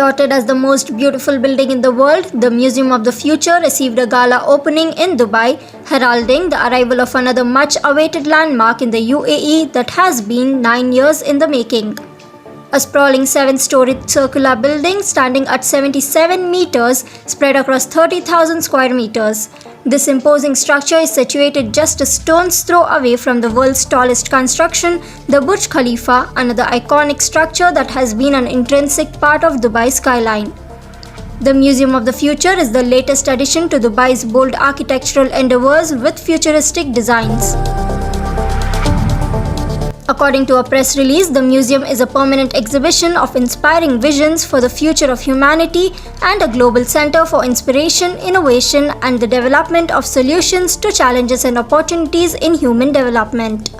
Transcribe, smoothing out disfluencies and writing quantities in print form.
Touted as the most beautiful building in the world, the Museum of the Future received a gala opening in Dubai, heralding the arrival of another much-awaited landmark in the UAE that has been 9 years in the making. A sprawling seven-storied circular building standing at 77 meters spread across 30,000 square meters. This imposing structure is situated just a stone's throw away from the world's tallest construction, the Burj Khalifa, another iconic structure that has been an intrinsic part of Dubai's skyline. The Museum of the Future is the latest addition to Dubai's bold architectural endeavours with futuristic designs. According to a press release, the museum is a permanent exhibition of inspiring visions for the future of humanity and a global center for inspiration, innovation, and the development of solutions to challenges and opportunities in human development.